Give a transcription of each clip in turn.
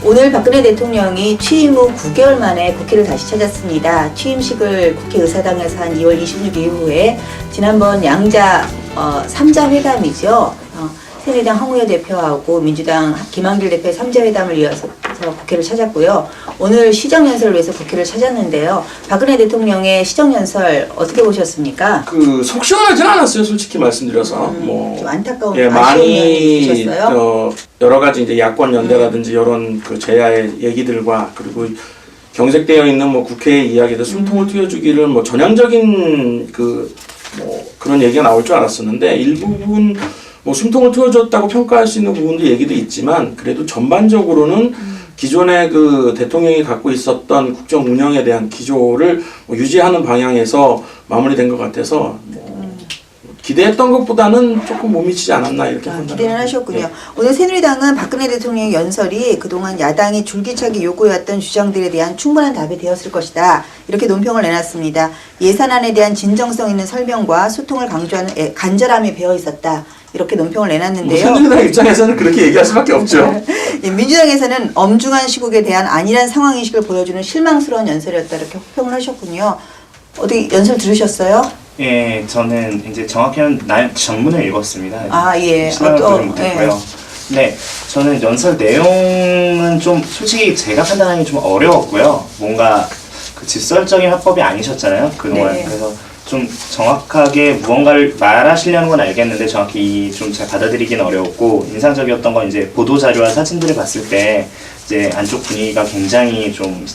오늘 박근혜 대통령이 취임 후 9개월 만에 국회를 다시 찾았습니다. 취임식을 국회의사당에서 한 2월 26일 이후에 지난번 양자 3자 회담이죠. 새누리당 황우여 대표하고 민주당 김한길 대표의 3자 회담을 이어서 국회를 찾았고요. 오늘 시정연설을 위해서 국회를 찾았는데요. 박근혜 대통령의 시정연설 어떻게 보셨습니까? 속 시원하진 않았어요, 솔직히 말씀드려서. 좀 안타까운 많이 있으셨어요? 여러 가지 이제 야권 연대라든지 이런 그 제야의 얘기들과 그리고 경색되어 있는 국회의 이야기들 숨통을 트여주기를 전향적인 그런 얘기가 나올 줄 알았었는데 일부분 숨통을 트여줬다고 평가할 수 있는 부분도 얘기도 있지만 그래도 전반적으로는 기존의 그 대통령이 갖고 있었던 국정 운영에 대한 기조를 유지하는 방향에서 마무리된 것 같아서 기대했던 것보다는 조금 못 미치지 않았나 이렇게 기대는 하셨군요. 네. 오늘 새누리당은 박근혜 대통령의 연설이 그동안 야당이 줄기차게 요구해왔던 주장들에 대한 충분한 답이 되었을 것이다. 이렇게 논평을 내놨습니다. 예산안에 대한 진정성 있는 설명과 소통을 강조하는 간절함이 배어 있었다. 이렇게 논평을 내놨는데요. 새누리당 입장에서는 그렇게 얘기할 수밖에 없죠. 민주당에서는 엄중한 시국에 대한 안일한 상황인식을 보여주는 실망스러운 연설이었다. 이렇게 호평을 하셨군요. 어떻게 연설 들으셨어요? 예, 저는 이제 정확히는 정문을 읽었습니다. 아, 예. 신랑을 들은 못했고요. 네, 저는 연설 내용은 좀 솔직히 제가 판단하기 좀 어려웠고요. 뭔가 그 직설적인 화법이 아니셨잖아요, 그동안. 네. 그래서 좀 정확하게 무언가를 말하시려는 건 알겠는데 정확히 좀 잘 받아들이기는 어려웠고 인상적이었던 건 이제 보도자료와 사진들을 봤을 때 이제 안쪽 분위기가 굉장히 좀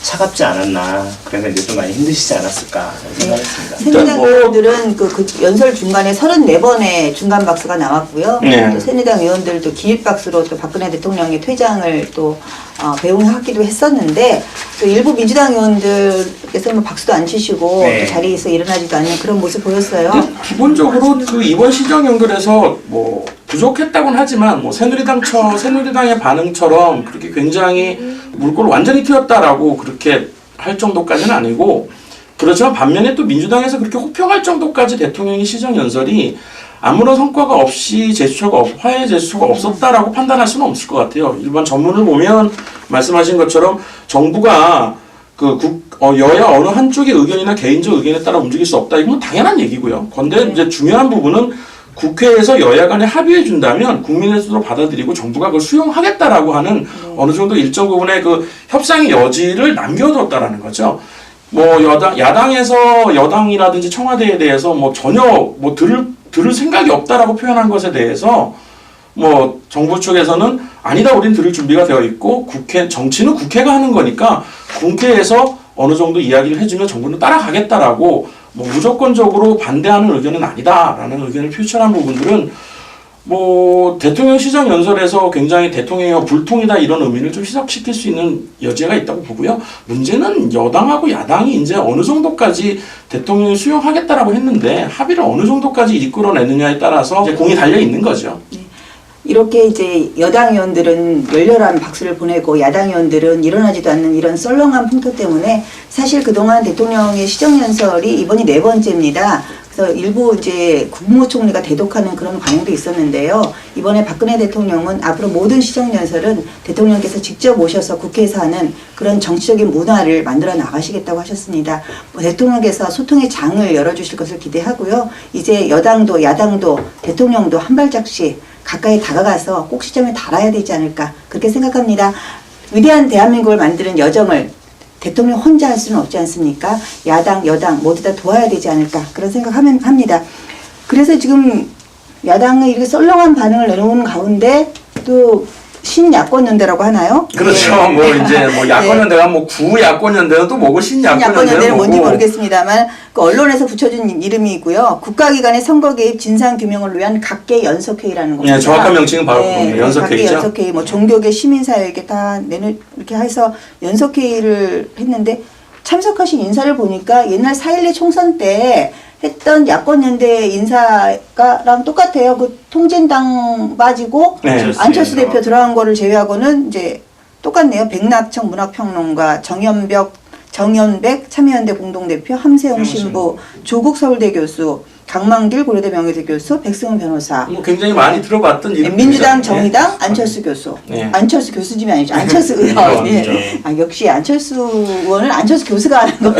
차갑지 않았나. 그래서 이제 좀 많이 힘드시지 않았을까 생각했습니다. 새누리당 의원들은 그 연설 중간에 34번의 중간 박수가 나왔고요. 네. 또 새누리당 의원들도 기립 박수로 또 박근혜 대통령의 퇴장을 또 배웅하기도 했었는데 또 일부 민주당 의원들께서는 박수도 안 치시고 네. 또 자리에서 일어나지도 않는 그런 모습 보였어요. 기본적으로 그 이번 시정 연설에서 부족했다고는 하지만 새누리당의 반응처럼 그렇게 굉장히 물꼬를 완전히 튀었다라고 그렇게 할 정도까지는 아니고 그렇지만 반면에 또 민주당에서 그렇게 호평할 정도까지 대통령의 시정 연설이 아무런 성과가 없이 화해 제스처가 없었다라고 판단할 수는 없을 것 같아요. 일반 전문을 보면 말씀하신 것처럼 정부가 여야 어느 한쪽의 의견이나 개인적 의견에 따라 움직일 수 없다. 이건 당연한 얘기고요. 그런데 이제 중요한 부분은 국회에서 여야 간에 합의해 준다면 국민의 뜻으로 받아들이고 정부가 그걸 수용하겠다라고 하는 어느 정도 일정 부분의 그 협상의 여지를 남겨뒀다라는 거죠. 야당에서 여당이라든지 청와대에 대해서 전혀 들을 생각이 없다라고 표현한 것에 대해서 정부 측에서는 아니다, 우린 들을 준비가 되어 있고 정치는 국회가 하는 거니까 국회에서 어느 정도 이야기를 해주면 정부는 따라가겠다라고 무조건적으로 반대하는 의견은 아니다라는 의견을 표출한 부분들은 대통령 시정 연설에서 굉장히 대통령이 불통이다 이런 의미를 좀 희석시킬 수 있는 여지가 있다고 보고요. 문제는 여당하고 야당이 이제 어느 정도까지 대통령이 수용하겠다라고 했는데 합의를 어느 정도까지 이끌어내느냐에 따라서 이제 공이 달려 있는 거죠. 이렇게 이제 여당 의원들은 열렬한 박수를 보내고 야당 의원들은 일어나지도 않는 이런 썰렁한 풍토 때문에 사실 그동안 대통령의 시정연설이 이번이 4번째입니다. 그래서 일부 이제 국무총리가 대독하는 그런 관행도 있었는데요. 이번에 박근혜 대통령은 앞으로 모든 시정연설은 대통령께서 직접 오셔서 국회에서 하는 그런 정치적인 문화를 만들어 나가시겠다고 하셨습니다. 대통령께서 소통의 장을 열어주실 것을 기대하고요. 이제 여당도 야당도 대통령도 한 발짝씩 가까이 다가가서 꼭 시점에 달아야 되지 않을까 그렇게 생각합니다. 위대한 대한민국을 만드는 여정을 대통령 혼자 할 수는 없지 않습니까? 야당, 여당 모두 다 도와야 되지 않을까 그런 생각합니다. 그래서 지금 야당의 이렇게 썰렁한 반응을 내놓은 가운데 또 신야권연대라고 하나요? 그렇죠. 야권연대가 구야권연대는 또 뭐고 신야권연대는 뭔지 모르겠습니다만 그 언론에서 붙여준 이름이고요. 국가기관의 선거 개입 진상 규명을 위한 각계 연석회의라는 겁니다. 네, 정확한 명칭은 바로 연석회의죠. 각계 연석회의, 종교계, 시민사회에게 다 이렇게 해서 연석회의를 했는데 참석하신 인사를 보니까 옛날 4.12 총선 때 했던 야권연대 인사랑 똑같아요. 그 통진당 빠지고 안철수 대표 들어간 거를 제외하고는 이제 똑같네요. 백낙청 문학평론가, 정연백 참여연대 공동대표, 함세웅 신부, 조국 서울대 교수, 강만길 고려대 명예대 교수, 백승훈 변호사. 뭐 굉장히 많이 들어봤던 이름. 민주당, 정의당, 안철수 교수. 네. 안철수 교수님이 아니죠. 안철수 의원. 예. 아, 역시 안철수 의원은 안철수 교수가 하는 거.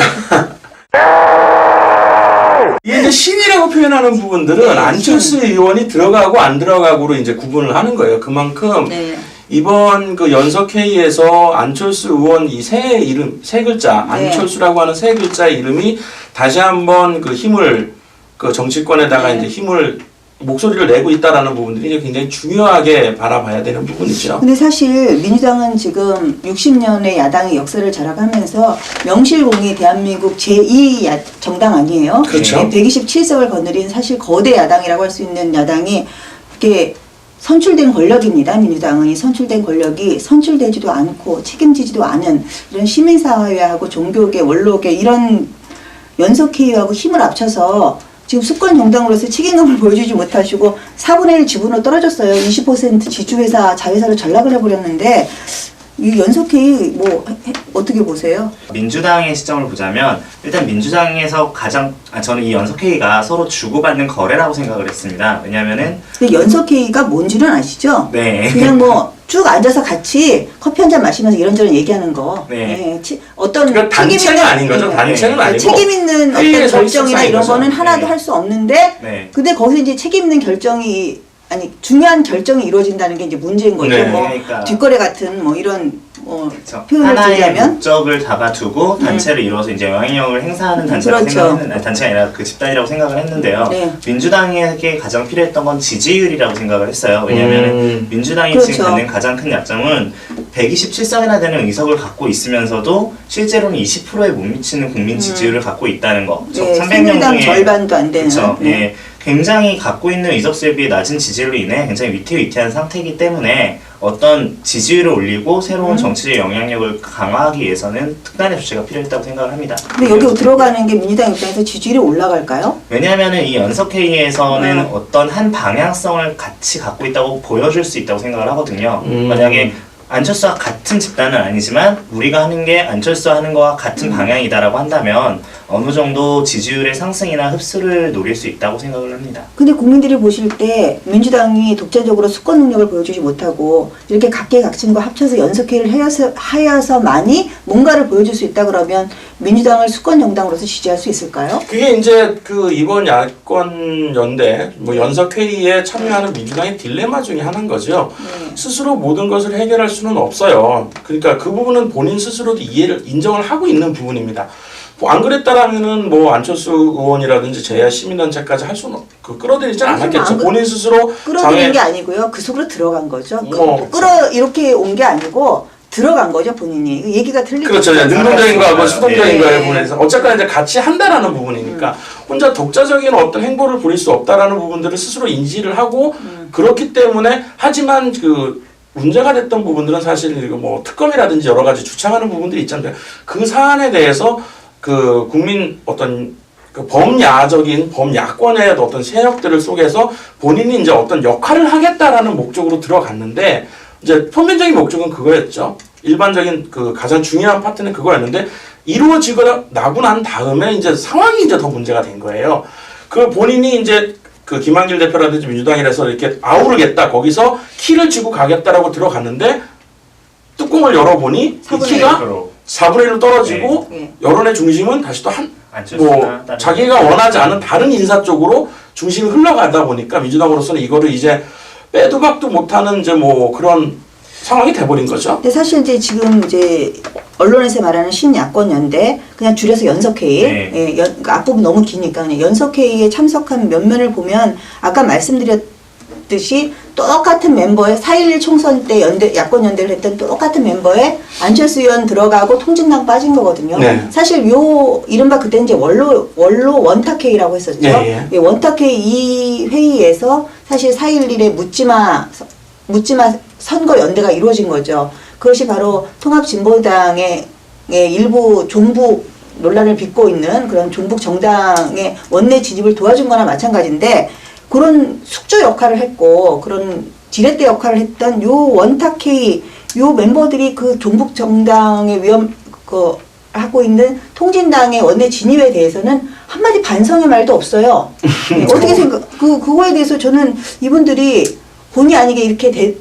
이게 이제 신이라고 표현하는 부분들은 네, 안철수 의원이 들어가고 안 들어가고로 이제 구분을 하는 거예요. 그만큼 네. 이번 그 연석회의에서 안철수 의원 이 세 이름, 세 글자, 네. 안철수라고 하는 세 글자의 이름이 다시 한번 그 힘을, 그 정치권에다가 네. 이제 힘을, 목소리를 내고 있다라는 부분들이 이제 굉장히 중요하게 바라봐야 되는 부분이죠. 근데 사실 민주당은 지금 60년의 야당의 역사를 자랑하면서 명실공히 대한민국 제2 정당 아니에요? 그렇죠. 127석을 거느린 사실 거대 야당이라고 할 수 있는 야당이 이렇게 선출된 권력입니다. 민주당은 이 선출된 권력이 선출되지도 않고 책임지지도 않은 이런 시민사회하고 종교계, 원로계 이런 연석회의하고 힘을 합쳐서 지금 수권 정당으로서 책임감을 보여주지 못하시고 4분의 1 지분으로 떨어졌어요. 20% 지주회사, 자회사로 전락을 해버렸는데 이 연석회의 뭐 어떻게 보세요? 민주당의 시점을 보자면 일단 민주당에서 저는 이 연석회의가 서로 주고받는 거래라고 생각을 했습니다. 왜냐하면은 근데 연석회의가 뭔지는 아시죠? 네. 그냥 뭐 쭉 앉아서 같이 커피 한 잔 마시면서 이런저런 얘기하는 거. 네. 어떤 그러니까 단체는 아닌 거죠. 단체는 아니고 책임 있는 어떤 회의에 결정이나 이런 거죠. 거는 하나도 네. 할 수 없는데 네. 근데 거기서 이제 책임 있는 결정이 아니 중요한 결정이 이루어진다는 게 이제 문제인 거죠. 네. 뭐 그러니까. 뒷거래 같은 뭐 이런 그렇죠. 표현을 하나의 들자면 목적을 잡아두고 단체를 이뤄서 이제 영향력을 행사하는 단체라고 그렇죠. 생각했는데 아니, 단체가 아니라 그 집단이라고 생각을 했는데요. 네. 민주당에게 가장 필요했던 건 지지율이라고 생각을 했어요. 왜냐하면 민주당이 그렇죠. 지금 갖는 가장 큰 약점은 127석이나 되는 의석을 갖고 있으면서도 실제로는 20%에 못 미치는 국민 지지율을 갖고 있다는 거. 네, 300명 새누리당 중에 절반도 안 되는. 그렇죠. 네. 예, 굉장히 갖고 있는 의석수에 비해 낮은 지지율로 인해 굉장히 위태위태한 상태이기 때문에 어떤 지지율을 올리고 새로운 정치적 영향력을 강화하기 위해서는 특단의 조치가 필요했다고 생각을 합니다. 근데 여기 들어가는 게 민주당 입장에서 지지율이 올라갈까요? 왜냐하면 이 연석회의에서는 어떤 한 방향성을 같이 갖고 있다고 보여줄 수 있다고 생각을 하거든요. 만약에 안철수와 같은 집단은 아니지만 우리가 하는 게 안철수와 하는 거와 같은 방향이다라고 한다면 어느 정도 지지율의 상승이나 흡수를 노릴 수 있다고 생각을 합니다. 근데 국민들이 보실 때 민주당이 독자적으로 수권 능력을 보여주지 못하고 이렇게 각계각층과 합쳐서 연석회의를 하여서만이 뭔가를 보여줄 수 있다 그러면 민주당을 수권 정당으로서 지지할 수 있을까요? 그게 이제 그 이번 야권 연대 뭐 연석 회의에 참여하는 민주당의 딜레마 중에 하나인 거죠. 스스로 모든 것을 해결할 수는 없어요. 그러니까 그 부분은 본인 스스로도 인정을 하고 있는 부분입니다. 뭐 안 그랬다라면은 뭐 안철수 의원이라든지 제야 시민단체까지 할 수는 끌어들이지 않았겠죠. 본인 스스로 끌어들인 게 아니고요. 그 속으로 들어간 거죠. 뭐, 이렇게 온 게 아니고 들어간 거죠, 본인이. 얘기가 틀리죠. 그렇죠. 능동적인 거하고 수동적인 네. 거에 부분에서 어쨌거나 이제 같이 한다라는 부분이니까 혼자 독자적인 어떤 행보를 부릴 수 없다라는 부분들을 스스로 인지를 하고 그렇기 때문에 하지만 그 문제가 됐던 부분들은 사실 뭐 특검이라든지 여러 가지 주창하는 부분들이 있잖아요. 그 사안에 대해서 그 국민 어떤 그 범야권의 어떤 세력들을 속에서 본인이 이제 어떤 역할을 하겠다라는 목적으로 들어갔는데 이제 표면적인 목적은 그거였죠. 일반적인 그 가장 중요한 파트는 그거였는데 이루어지고 나고 난 다음에 이제 상황이 이제 더 문제가 된 거예요. 그 본인이 이제 그 김한길 대표라든지 민주당이라서 이렇게 아우르겠다 거기서 키를 쥐고 가겠다라고 들어갔는데 뚜껑을 열어보니 이 키가 4분의 1로 떨어지고 네. 여론의 중심은 다시 또 안철수나 다른 자기가 원하지 않은 다른 인사 쪽으로 중심이 흘러가다 보니까 민주당으로서는 이거를 이제 빼도 박도 못하는 이제 뭐 그런 상황이 돼버린 거죠. 근데 사실 이제 지금 이제 언론에서 말하는 신야권 연대 그냥 줄여서 연석회의 네. 예, 앞부분 너무 기니까 그냥 연석회의에 참석한 면면을 보면 아까 말씀드렸듯이 똑같은 멤버의 4.11 총선 때 야권 연대를 했던 똑같은 멤버에 안철수 의원 들어가고 통진당 빠진 거거든요. 네. 사실 요 이른바 그때 이제 원로 원탁회의라고 했었죠. 예. 예, 원탁회의 이 회의에서 사실 4.11의 묻지마 선거 연대가 이루어진 거죠. 그것이 바로 통합진보당의 일부 종북 논란을 빚고 있는 그런 종북 정당의 원내 진입을 도와준 거나 마찬가지인데 그런 숙조 역할을 했고 그런 지렛대 역할을 했던 요 원탁회의 요 멤버들이 그 종북 정당의 하고 있는 통진당의 원내 진입에 대해서는 한마디 반성의 말도 없어요. 네, 어떻게 그거에 대해서 저는 이분들이 본의 아니게 이렇게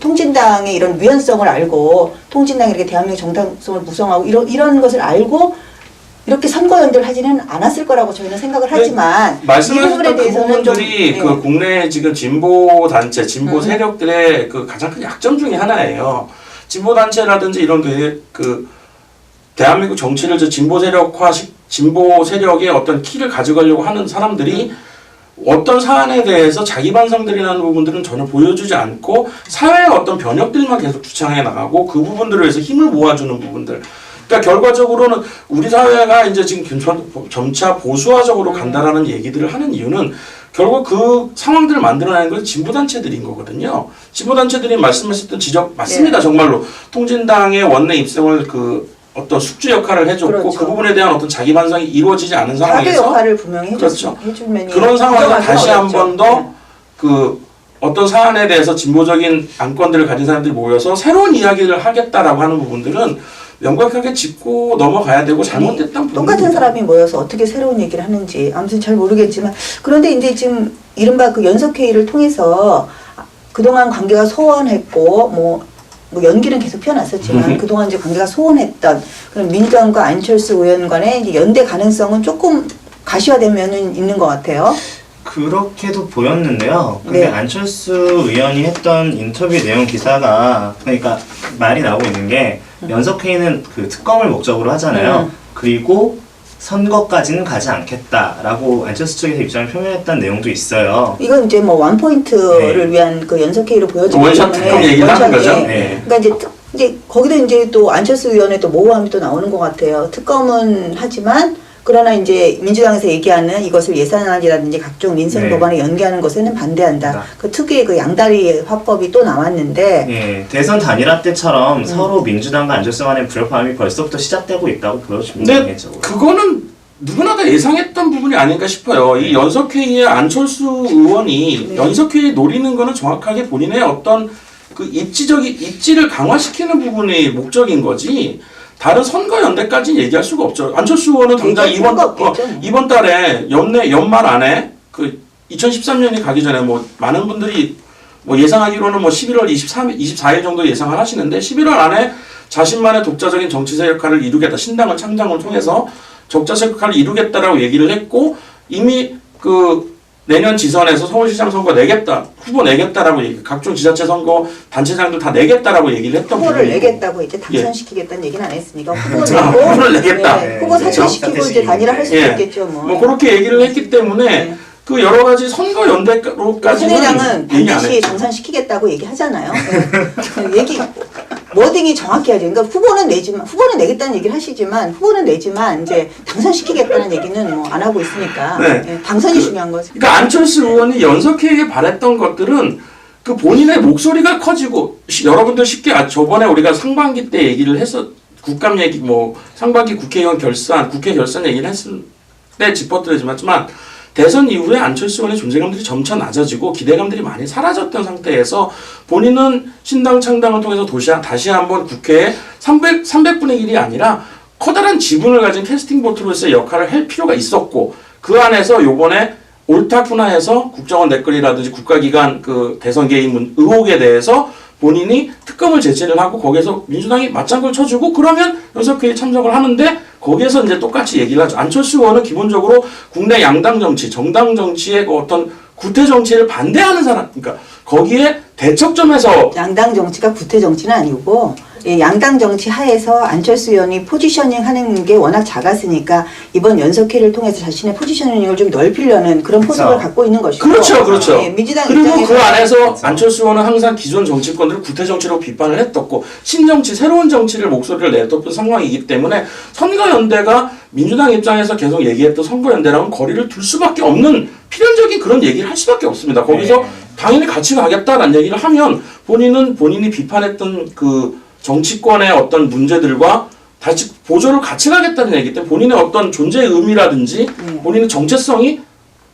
통진당의 이런 위헌성을 알고, 통진당이 이렇게 대한민국 정당성을 무성하고 이런 것을 알고 이렇게 선거연대를 하지는 않았을 거라고 저희는 생각을 하지만, 이 부분에 말씀하셨던 그 대해서는 좀 부분들이 그 국내 지금 진보 단체, 진보 세력들의 그 가장 큰 약점 중에 하나예요. 진보 단체라든지 이런 그 대한민국 정치를 진보 세력화, 진보 세력의 어떤 키를 가져가려고 하는 사람들이 어떤 사안에 대해서 자기 반성들이라는 부분들은 전혀 보여주지 않고 사회의 어떤 변혁들만 계속 주창해 나가고 그 부분들을 위해서 힘을 모아주는 부분들. 그러니까 결과적으로는 우리 사회가 이제 지금 점차 보수화적으로 간다라는 얘기들을 하는 이유는 결국 그 상황들을 만들어내는 건 진보단체들인 거거든요. 진보단체들이 말씀하셨던 지적 맞습니다. 정말로 통진당의 원내 입성을 어떤 숙주 역할을 해줬고 그렇죠. 그 부분에 대한 어떤 자기 반성이 이루어지지 않은 상황에서 자기 역할을 분명히 그렇죠. 해주면 그런 상황에서 다시 한 번 더 어떤 사안에 대해서 진보적인 안건들을 가진 사람들이 모여서 새로운 이야기를 하겠다라고 하는 부분들은 명확하게 짚고 넘어가야 되고 잘못됐던 부분입니다. 똑같은 사람이 모여서 어떻게 새로운 얘기를 하는지 아무튼 잘 모르겠지만, 그런데 이제 지금 이른바 그 연석회의를 통해서 그동안 관계가 소원했고 뭐 연기는 계속 피어났었지만 그동안 이제 관계가 소원했던 그런 민주당과 안철수 의원 간의 이제 연대 가능성은 조금 가시화되면은 있는 것 같아요. 그렇게도 보였는데요. 근데 네. 안철수 의원이 했던 인터뷰 내용 기사가, 그러니까 말이 나오고 있는 게 연석회의는 그 특검을 목적으로 하잖아요. 그리고 선거까지는 가지 않겠다라고 안철수 측에서 입장을 표명했다는 내용도 있어요. 이건 이제 뭐 원포인트를 네. 위한 그 연석회의로 보여지기 원샷 때문에 특검 얘기를 하는 거죠. 네. 그러니까 이제 거기도 이제 또 안철수 의원의 또 모호함이 또 나오는 것 같아요. 특검은 하지만 그러나 이제 민주당에서 얘기하는 이것을 예산안이라든지 각종 민생 네. 법안에 연계하는 것에는 반대한다. 그 특유의 그 양다리 화법이 또 나왔는데, 예, 대선 단일화 때처럼 서로 민주당과 안철수 간의 불협화음이 벌써부터 시작되고 있다고 보여집니다. 근데 개인적으로. 그거는 누구나 다 예상했던 부분이 아닌가 싶어요. 이 연석회의에 안철수 의원이 연석회의 노리는 거는 정확하게 본인의 어떤 그 입지를 강화시키는 부분이 목적인 거지. 다른 선거연대까지는 얘기할 수가 없죠. 안철수 의원은 당장 이번 달에 연말 안에 그 2013년이 가기 전에 많은 분들이 예상하기로는 11월 24일 정도 예상을 하시는데 11월 안에 자신만의 독자적인 정치세 역할을 이루겠다. 신당을 창당을 통해서 적자세 역할을 이루겠다라고 얘기를 했고 이미 내년 지선에서 서울시장 선거 내겠다, 후보 내겠다라고 각종 지자체 선거 단체장들 다 내겠다라고 얘기를 했던 후보를 부분이고. 내겠다고 이제 당선시키겠다는 얘기는 안 했으니까 후보를 내겠다. 네, 후보 사퇴시키고 이제 단일화할 수도 있겠죠. 그렇게 얘기를 했기 때문에 그 여러 가지 선거 연대로까지는 국민의당은 얘기 안 반드시 했죠. 당선시키겠다고 얘기하잖아요. 얘기 워딩이 정확해야죠. 그러니까 후보는 내겠다는 얘기를 하시지만 후보는 내지만 이제 당선시키겠다는 얘기는 안 하고 있으니까 네. 당선이 중요한 거죠. 그러니까 안철수 의원이 연석회의에 바랬던 것들은 그 본인의 목소리가 커지고 여러분들 쉽게 저번에 우리가 상반기 때 얘기를 해서 국감 얘기 상반기 국회 결산 얘기를 했을 때 짚어드리지만 대선 이후에 안철수 의원의 존재감들이 점차 낮아지고 기대감들이 많이 사라졌던 상태에서 본인은 신당 창당을 통해서 다시 한번 국회에 300분의 1이 아니라 커다란 지분을 가진 캐스팅 보트로서의 역할을 할 필요가 있었고 그 안에서 요번에 옳다구나 해서 국정원 댓글이라든지 국가기관 대선 개입 의혹에 대해서 본인이 특검을 제시를 하고 거기에서 민주당이 맞장구를 쳐주고 그러면 연석회의에 참석을 하는데 거기에서 이제 똑같이 얘기를 하죠. 안철수 의원은 기본적으로 국내 양당 정치, 정당 정치의 어떤 구태 정치를 반대하는 사람, 그러니까 거기에 대척점에서 양당 정치가 구태 정치는 아니고 양당 정치 하에서 안철수 의원이 포지셔닝 하는 게 워낙 작았으니까 이번 연석회를 통해서 자신의 포지셔닝을 좀 넓히려는 그런 포석을 갖고 있는 것이고. 그렇죠. 민주당 그리고 입장에서 그 안에서 안철수 의원은 항상 기존 정치권들을 구태 정치로 비판을 했었고 신정치, 새로운 정치를 목소리를 내뒀던 상황이기 때문에 선거연대가 민주당 입장에서 계속 얘기했던 선거연대랑은 거리를 둘 수밖에 없는 필연적인 그런 얘기를 할 수밖에 없습니다. 거기서 당연히 같이 가겠다라는 얘기를 하면 본인이 비판했던 정치권의 어떤 문제들과 다시 보조를 같이 가겠다는 얘기 때문에 본인의 어떤 존재의 의미라든지 본인의 정체성이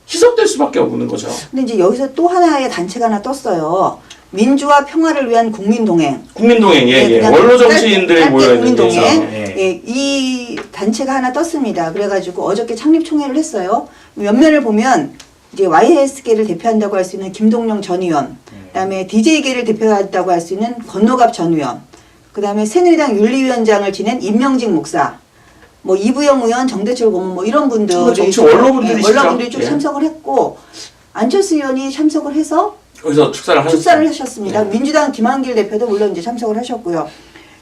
희석될 수밖에 없는 거죠. 근데 이제 여기서 또 하나의 단체가 하나 떴어요. 민주화 평화를 위한 국민동행. 국민동행, 원로 정치인들이 모여 있는 국민동행. 예. 이 단체가 하나 떴습니다. 그래가지고 어저께 창립총회를 했어요. 옆면을 보면 이제 YS계를 대표한다고 할 수 있는 김동영 전 의원, 그다음에 DJ계를 대표한다고 할 수 있는 권노갑 전 의원, 그다음에 새누리당 윤리위원장을 지낸 임명직 목사, 뭐 이부영 의원, 정대철 고문 뭐 이런 분들이 정치 원로분들이시죠. 원로분들이 쭉 예. 참석을 했고 안철수 의원이 참석을 해서 거기서 축사를 하셨습니다. 예. 민주당 김한길 대표도 물론 이제 참석을 하셨고요.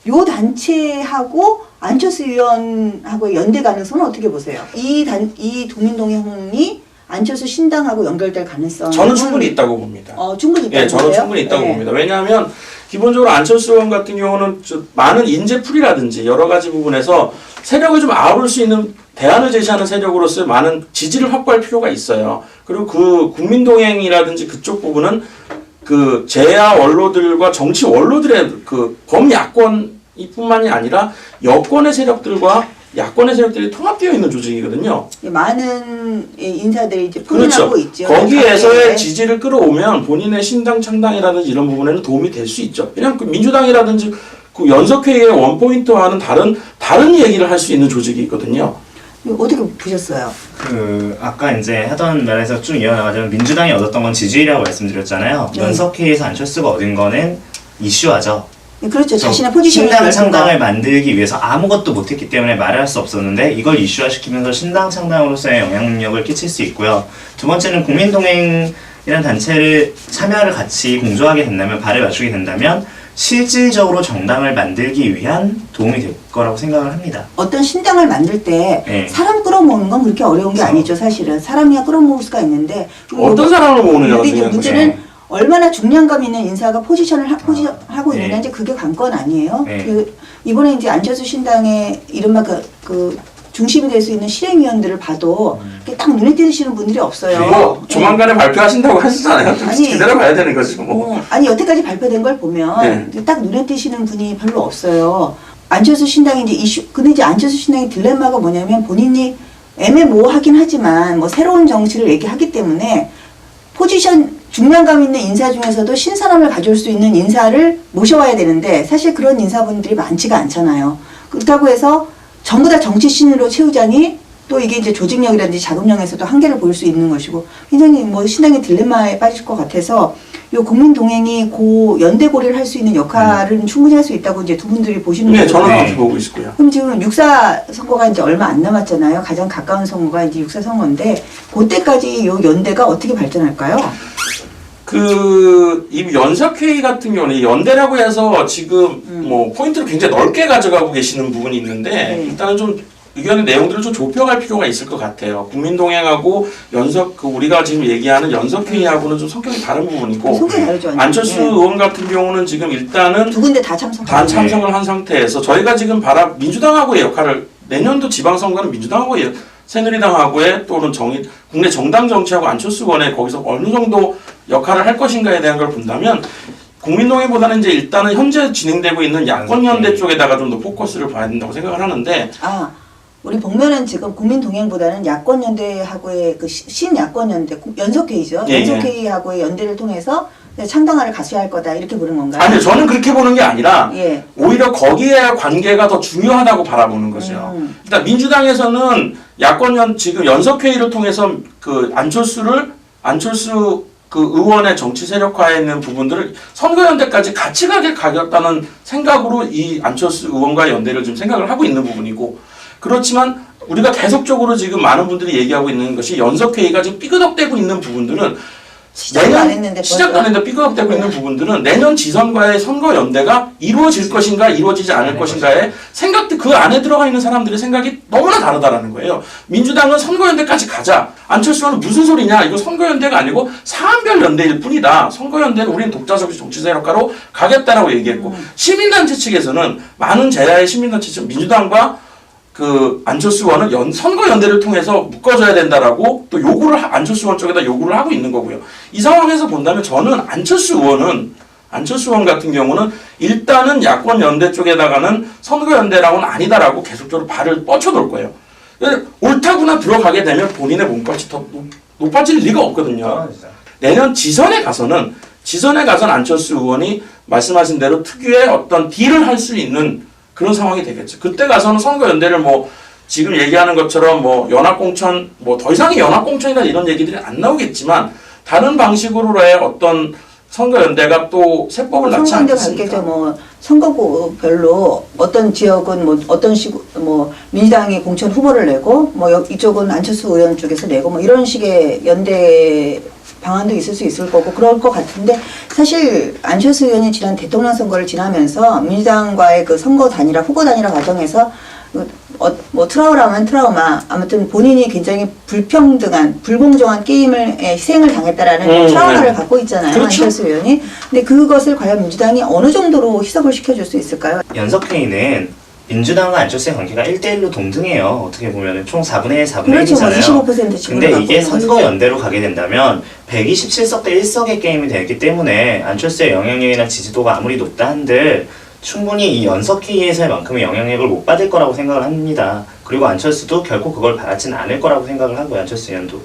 요 단체하고 안철수 의원하고의 연대 가능성은 어떻게 보세요? 이 도민동행이 안철수 신당하고 연결될 가능성? 저는 충분히 있다고 봅니다. 충분히 있다고 예, 저는 보세요? 충분히 있다고 네. 봅니다. 왜냐하면 기본적으로 안철수 의원 같은 경우는 많은 인재풀이라든지 여러 가지 부분에서 세력을 좀 아우를 수 있는 대안을 제시하는 세력으로서 많은 지지를 확보할 필요가 있어요. 그리고 그 국민동행이라든지 그쪽 부분은 그 재야 원로들과 정치 원로들의 그 범야권뿐만이 아니라 여권의 세력들과 야권의 세력들이 통합되어 있는 조직이거든요. 많은 인사들이 이제 포진하고 그렇죠. 있죠. 거기에서의 네. 지지를 끌어오면 본인의 신당 창당이라든지 이런 부분에는 도움이 될 수 있죠. 왜냐하면 그 민주당이라든지 그 연석회의의 원포인트와는 다른 얘기를 할 수 있는 조직이 있거든요. 어떻게 보셨어요? 아까 이제 하던 말에서 쭉 이어나가자면 민주당이 얻었던 건 지지율이라고 말씀드렸잖아요. 네. 연석회의에서 안철수가 얻은 거는 이슈화죠. 그렇죠. 자신의 포지션을 신당 창당을 만들기 위해서 아무것도 못했기 때문에 말할 수 없었는데 이걸 이슈화시키면서 신당 창당으로서의 영향력을 끼칠 수 있고요. 두 번째는 국민동행이라는 단체를 참여를 같이 공조하게 된다면 발을 맞추게 된다면 실질적으로 정당을 만들기 위한 도움이 될 거라고 생각을 합니다. 어떤 신당을 만들 때 네. 사람 끌어모으는 건 그렇게 어려운 게 그렇죠. 아니죠. 사실은 사람이야 끌어모을 수가 있는데 어떤 사람을 모으느냐가 근데 이제 중요한 거죠. 문제는 얼마나 중량감 있는 인사가 포지션을 하고 네. 있느냐 이제 그게 관건 아니에요. 네. 이번에 이제 안철수 신당의 이른바 그 중심이 될 수 있는 실행위원들을 봐도 딱 눈에 띄시는 분들이 없어요. 뭐 조만간에 발표하신다고 하시잖아요. 좀 아니, 기다려봐야 되는 거죠. 뭐. 아니 여태까지 발표된 걸 보면 딱 눈에 띄시는 분이 별로 없어요. 안철수 신당이 이제 근데 이제 안철수 신당의 딜레마가 뭐냐면 본인이 애매모호하긴 하지만 뭐 새로운 정치를 얘기하기 때문에 포지션 중량감 있는 인사 중에서도 신선함을 가져올 수 있는 인사를 모셔와야 되는데 사실 그런 인사분들이 많지가 않잖아요. 그렇다고 해서 전부 다 정치신으로 채우자니 또 이게 이제 조직력이라든지 자금력에서도 한계를 보일 수 있는 것이고 굉장히 뭐 신당의 딜레마에 빠질 것 같아서 요 국민동행이 연대고리를 할 수 있는 역할은 충분히 할 수 있다고 이제 두 분들이 보시는 네, 거죠. 저는 그렇게 보고 있고요. 그럼 지금 6.4 선거가 이제 얼마 안 남았잖아요. 가장 가까운 선거가 이제 6.4 선거인데 그때까지 요 연대가 어떻게 발전할까요? 이 연석회의 같은 경우는 연대라고 해서 지금 뭐 포인트를 굉장히 넓게 가져가고 계시는 부분이 있는데 네. 일단은 좀 의견의 내용들을 좀 좁혀갈 필요가 있을 것 같아요. 국민동행하고 우리가 지금 얘기하는 연석회의하고는 좀 성격이 다른 부분이고 성격이 다르죠. 안철수 네. 의원 같은 경우는 지금 일단은 두 군데 다 참석. 다 참석을 한 상태에서 저희가 지금 민주당하고의 역할을 내년도 지방선거는 민주당하고의 새누리당하고의 또는 국내 정당 정치하고 안철수 의원의 거기서 어느 정도 역할을 할 것인가에 대한 걸 본다면 국민동행보다는 이제 일단은 현재 진행되고 있는 야권연대 쪽에다가 좀 더 포커스를 봐야 된다고 생각을 하는데 우리 복면은 지금 국민동행보다는 야권연대하고의 그 신야권연대 연석회의죠. 예, 연석회의하고의 연대를 통해서 창당화를 같이 할 거다 이렇게 보는 건가요? 아니요, 저는 그렇게 보는 게 아니라 예. 오히려 거기에 관계가 더 중요하다고 바라보는 거죠. 일단 민주당에서는 지금 연석회의를 통해서 그 안철수 그 의원의 정치 세력화에 있는 부분들을 선거연대까지 같이 가겠다는 생각으로 이 안철수 의원과의 연대를 지금 생각을 하고 있는 부분이고 그렇지만 우리가 계속적으로 지금 많은 분들이 얘기하고 있는 것이 연석회의가 지금 삐그덕대고 있는 부분들은 시작도 안 했는데 삐그덕대고 있는 부분들은 내년 지선과의 선거연대가 이루어질 것인가 이루어지지 않을 것인가의 생각들 그 안에 들어가 있는 사람들의 생각이 너무나 다르다라는 거예요. 민주당은 선거연대까지 가자. 안철수는 무슨 소리냐. 이거 선거연대가 아니고 사안별 연대일 뿐이다. 선거연대는 우리는 독자적 정치 세력가로 가겠다라고 얘기했고 시민단체 측에서는 많은 제야의 시민단체 측 민주당과 그 안철수 의원은 선거연대를 통해서 묶어줘야 된다라고 또 안철수 의원 쪽에다 요구를 하고 있는 거고요. 이 상황에서 본다면 저는 안철수 의원 같은 경우는 일단은 야권연대 쪽에다가는 선거연대라고는 아니다라고 계속적으로 발을 뻗쳐놓을 거예요. 옳다구나 들어가게 되면 본인의 몸값이 더 높아질 리가 없거든요. 내년 지선에 가서는 안철수 의원이 말씀하신 대로 특유의 어떤 딜을 할 수 있는 그런 상황이 되겠죠. 그때 가서는 선거연대를 지금 얘기하는 것처럼 뭐 연합공천 뭐 더 이상의 연합공천이나 이런 얘기들이 안 나오겠지만 다른 방식으로의 어떤 선거연대가 또 세법을 낳지 선거연대 않겠습니까? 밝게죠. 뭐 선거구별로 어떤 지역은 뭐 어떤 식 뭐 민주당이 공천 후보를 내고 뭐 이쪽은 안철수 의원 쪽에서 내고 뭐 이런 식의 연대 방안도 있을 수 있을 거고 그럴 것 같은데 사실 안철수 의원이 지난 대통령 선거를 지나면서 민주당과의 그 선거 단일화 후보 단일화 과정에서 뭐 트라우마면 트라우마 아무튼 본인이 굉장히 불평등한 불공정한 게임을 희생을 당했다라는 트라우마를 갖고 있잖아요. 그렇죠. 안철수 의원이. 근데 그것을 과연 민주당이 어느 정도로 희석을 시켜줄 수 있을까요? 연석회의는 민주당과 안철수의 관계가 1대1로 동등해요. 어떻게 보면 총 4분의 1, 4분의 그렇죠. 1이잖아요. 25% 지분을 근데 갖고 이게 있는 거죠. 선거연대로 가게 된다면 127석 대 1석의 게임이 되기 때문에 안철수의 영향력이나 지지도가 아무리 높다 한들 충분히 이 연석회의에서의 만큼의 영향력을 못 받을 거라고 생각을 합니다. 그리고 안철수도 결코 그걸 바라지는 않을 거라고 생각을 하고요. 안철수 의원도.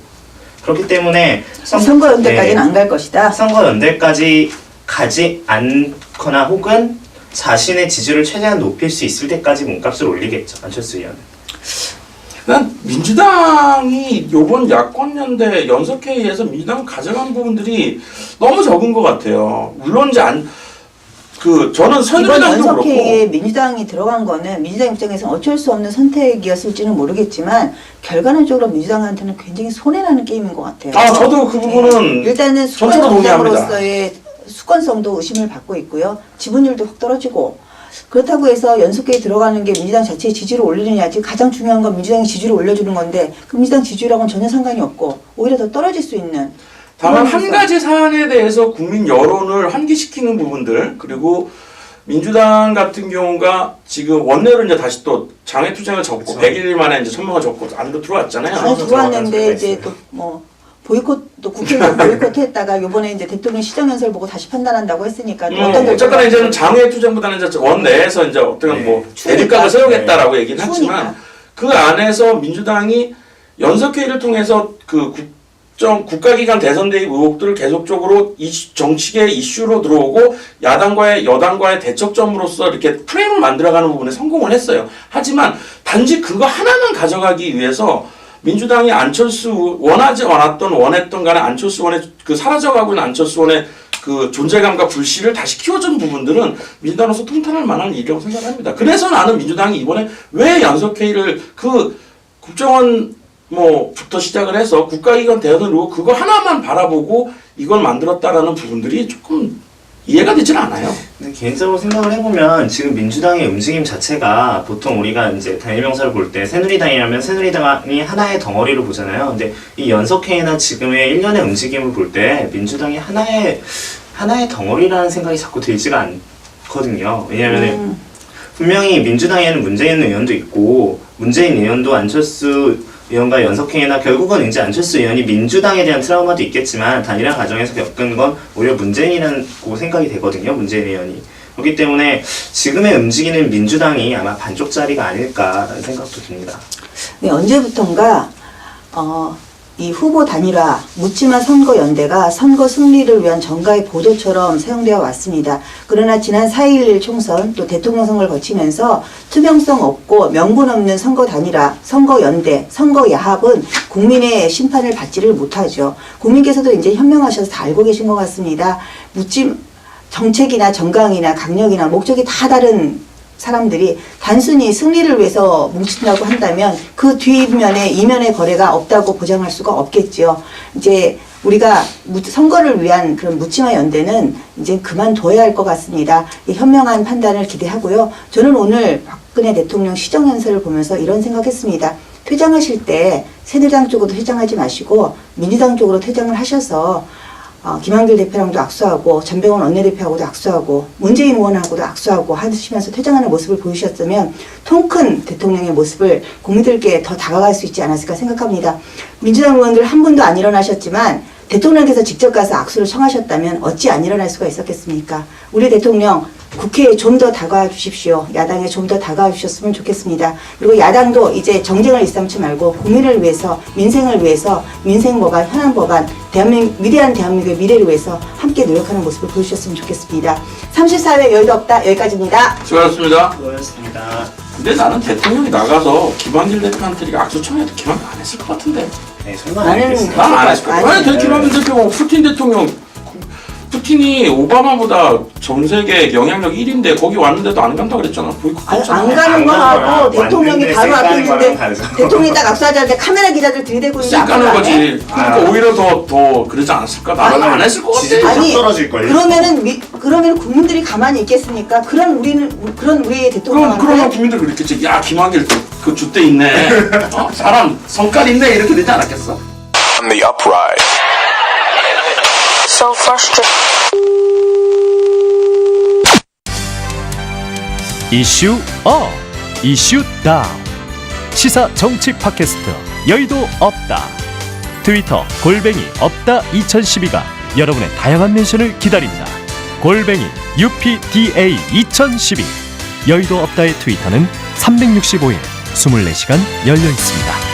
그렇기 때문에 선거연대까지는 안 갈 것이다. 선거연대까지 가지 않거나 혹은 자신의 지지를 최대한 높일 수 있을 때까지 몸값을 올리겠죠. 안철수 의원은. 난 민주당이 요번 야권연대 연석회의에서 민주당 가져간 부분들이 너무 적은 것 같아요. 물론 이제 저는 이번 새누리당도 연석회의에 그렇고 민주당이 들어간 거는 민주당 입장에서는 어쩔 수 없는 선택이었을지는 모르겠지만 결과론적으로 민주당한테는 굉장히 손해나는 게임인 것 같아요. 아 저도 그 부분은 일단은 수권 전적으로 동의합니다. 정당으로서의 수권성도 의심을 받고 있고요. 지분율도 확 떨어지고 그렇다고 해서 연속회에 들어가는 게 민주당 자체의 지지를 올리느냐 지금 가장 중요한 건 민주당이 지지를 올려주는 건데 그 민주당 지지율하고는 전혀 상관이 없고 오히려 더 떨어질 수 있는 다만 한 가지 사안에 대해서 국민 여론을 환기시키는 부분들 그리고 민주당 같은 경우가 지금 원내로 이제 다시 또 장외투쟁을 접고 그렇죠. 100일 만에 이제 천명을 접고 안으로 들어왔잖아요. 안에 들어왔는데 들어가는 이제 수가 또 뭐 보이콧도 국회에서 보이콧했다가 요번에 이제 대통령 시정연설 보고 다시 판단한다고 했으니까 또 어떤 결정을 어쨌거나 이제는 장외투쟁보다는 이제 원내에서 이제 어떤 뭐 추우니까. 대립각을 세우겠다라고 얘기는 추우니까. 했지만 그 안에서 민주당이 연석회의를 통해서 그 국가기관 대선 대입 의혹들을 계속적으로 정치계 이슈로 들어오고 여당과의 대척점으로서 이렇게 프레임을 만들어가는 부분에 성공을 했어요. 하지만 단지 그거 하나만 가져가기 위해서 민주당이 안철수 원했던 간에 안철수 원의 그 사라져가고 있는 안철수 원의 그 존재감과 불씨를 다시 키워준 부분들은 민주당으로서 통탄할 만한 일이라고 생각합니다. 그래서 나는 민주당이 이번에 왜 연석회의를 그 국정원 부터 시작을 해서 국가기관 대선으로 그거 하나만 바라보고 이걸 만들었다라는 부분들이 조금 이해가 되질 않아요. 근데 개인적으로 생각을 해보면 지금 민주당의 움직임 자체가 보통 우리가 이제 단일 명사를 볼 때 새누리당이라면 새누리당이 하나의 덩어리로 보잖아요. 근데 이 연석회의나 지금의 일련의 움직임을 볼 때 민주당이 하나의 덩어리라는 생각이 자꾸 들지가 않거든요. 왜냐하면 분명히 민주당에는 문재인 의원도 있고 문재인 의원도 안철수 의원과 연석회의나 결국은 이제 안철수 의원이 민주당에 대한 트라우마도 있겠지만 단일화 과정에서 겪은 건 오히려 문재인이라고 생각이 되거든요. 문재인 의원이. 그렇기 때문에 지금의 움직이는 민주당이 아마 반쪽짜리가 아닐까라는 생각도 듭니다. 네, 언제부턴가 이 후보 단일화, 묻지마 선거연대가 선거 승리를 위한 정가의 보도처럼 사용되어 왔습니다. 그러나 지난 4.11 총선 또 대통령 선거를 거치면서 투명성 없고 명분 없는 선거 단일화, 선거연대, 선거야합은 국민의 심판을 받지를 못하죠. 국민께서도 이제 현명하셔서 다 알고 계신 것 같습니다. 정책이나 정강이나 강력이나 목적이 다 다른 사람들이 단순히 승리를 위해서 뭉친다고 한다면 그 뒷면에 이면의 거래가 없다고 보장할 수가 없겠죠. 이제 우리가 선거를 위한 그런 묻지마 연대는 이제 그만둬야 할 것 같습니다. 현명한 판단을 기대하고요. 저는 오늘 박근혜 대통령 시정연설을 보면서 이런 생각했습니다. 퇴장하실 때 새누리당 쪽으로 퇴장하지 마시고 민주당 쪽으로 퇴장을 하셔서 김한길 대표랑도 악수하고 전병헌 원내대표하고도 악수하고 문재인 의원하고도 악수하고 하시면서 퇴장하는 모습을 보이셨다면 통큰 대통령의 모습을 국민들께 더 다가갈 수 있지 않았을까 생각합니다. 민주당 의원들 한 분도 안 일어나셨지만 대통령께서 직접 가서 악수를 청하셨다면 어찌 안 일어날 수가 있었겠습니까? 우리 대통령 국회에 좀 더 다가와 주십시오. 야당에 좀 더 다가와 주셨으면 좋겠습니다. 그리고 야당도 이제 정쟁을 일삼지 말고 국민을 위해서 민생을 위해서 민생 법안, 현안 법안, 위대한 대한민국의 미래를 위해서 함께 노력하는 모습을 보여주셨으면 좋겠습니다. 34회 여의도 없다 여기까지입니다. 수고하셨습니다. 수고하셨습니다. 근데 나는 대통령이 나가서 김한길 대표한테 악수청해도 김한길 안 했을 것 같은데. 네, 설마 나는 알겠습니다. 난 안 했을 것 같아. 왜 김한길 대표가 푸틴 대통령, 푸틴이 오바마보다 전 세계 영향력 1위인데 거기 왔는데도 안 간다 그랬잖아. 보이콧했잖아. 안 가는 거 하고 거야. 대통령이 왔는데 바로 앞에 생각하는 있는데 거랑 다르죠. 대통령이 딱 악수하자는데 카메라 기자들 들이대고 있는데 씩 가는 앞으로 안 거지. 해? 그러니까 오히려 더 그러지 않았을까? 나는 안 했을 것 같아. 지지율 아니, 떨어질걸요. 그러면 국민들이 가만히 있겠습니까? 그런 우리의 그러면 대통령한테 국민들 그랬겠지. 야 김한길 그 줏대 있네. 사람 성깔 있네 이렇게 되지 않았겠어? On the uprise. So frustrated. 이슈 업, 이슈 다운. 시사 정치 팟캐스트 여의도 없다. 트위터 @없다 2012가 여러분의 다양한 멘션을 기다립니다. UPDA 2012. 여의도 없다의 트위터는 365일 24시간 열려 있습니다.